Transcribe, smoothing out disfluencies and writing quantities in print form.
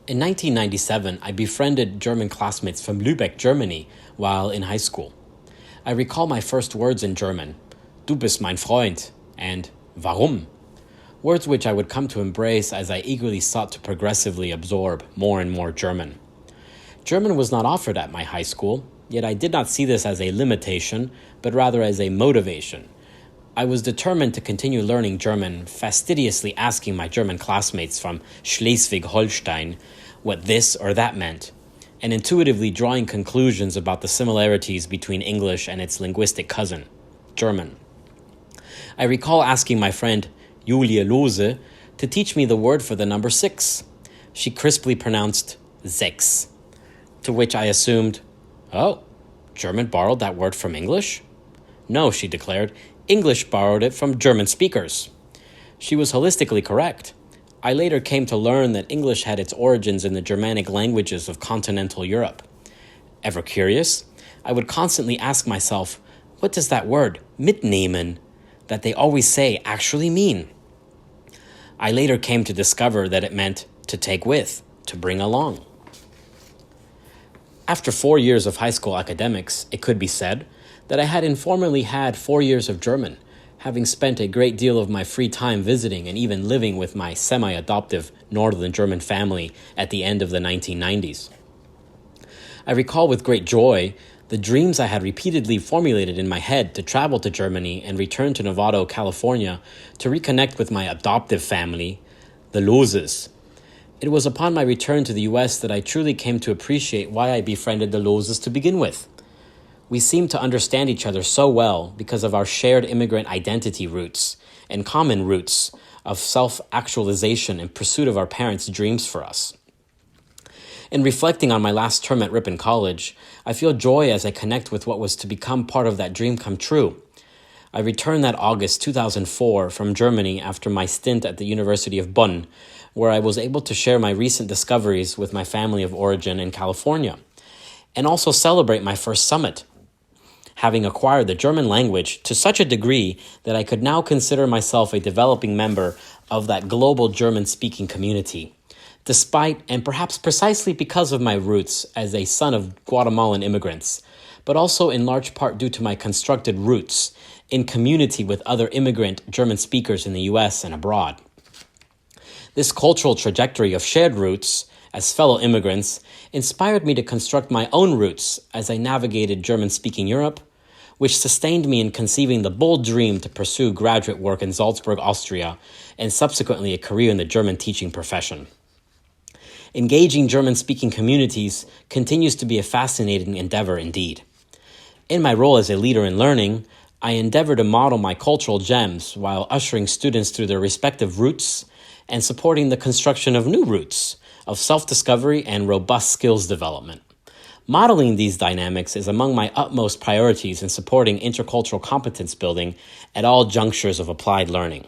In 1997, I befriended German classmates from Lübeck, Germany, while in high school. I recall my first words in German, "Du bist mein Freund," and "Warum?" Words which I would come to embrace as I eagerly sought to progressively absorb more and more German. German was not offered at my high school, yet I did not see this as a limitation, but rather as a motivation. I was determined to continue learning German, fastidiously asking my German classmates from Schleswig-Holstein what this or that meant, and intuitively drawing conclusions about the similarities between English and its linguistic cousin, German. I recall asking my friend Julia Lose to teach me the word for the number 6. She crisply pronounced sechs, to which I assumed, "Oh, German borrowed that word from English?" "No," she declared, "English borrowed it from German speakers." She was holistically correct. I later came to learn that English had its origins in the Germanic languages of continental Europe. Ever curious, I would constantly ask myself, what does that word, mitnehmen, that they always say actually mean? I later came to discover that it meant to take with, to bring along. After 4 years of high school academics, it could be said that I had informally had 4 years of German, having spent a great deal of my free time visiting and even living with my semi-adoptive northern German family at the end of the 1990s. I recall with great joy the dreams I had repeatedly formulated in my head to travel to Germany and return to Novato, California to reconnect with my adoptive family, the Loses. It was upon my return to the U.S. that I truly came to appreciate why I befriended the Loses to begin with. We seemed to understand each other so well because of our shared immigrant identity roots and common roots of self-actualization and pursuit of our parents' dreams for us. In reflecting on my last term at Ripon College, I feel joy as I connect with what was to become part of that dream come true. I returned that August 2004 from Germany after my stint at the University of Bonn, where I was able to share my recent discoveries with my family of origin in California, and also celebrate my first summit, having acquired the German language to such a degree that I could now consider myself a developing member of that global German-speaking community, despite and perhaps precisely because of my roots as a son of Guatemalan immigrants, but also in large part due to my constructed roots in community with other immigrant German speakers in the US and abroad. This cultural trajectory of shared roots as fellow immigrants inspired me to construct my own roots as I navigated German-speaking Europe, which sustained me in conceiving the bold dream to pursue graduate work in Salzburg, Austria, and subsequently a career in the German teaching profession. Engaging German-speaking communities continues to be a fascinating endeavor indeed. In my role as a leader in learning, I endeavor to model my cultural gems while ushering students through their respective roots and supporting the construction of new roots of self-discovery and robust skills development. Modeling these dynamics is among my utmost priorities in supporting intercultural competence building at all junctures of applied learning.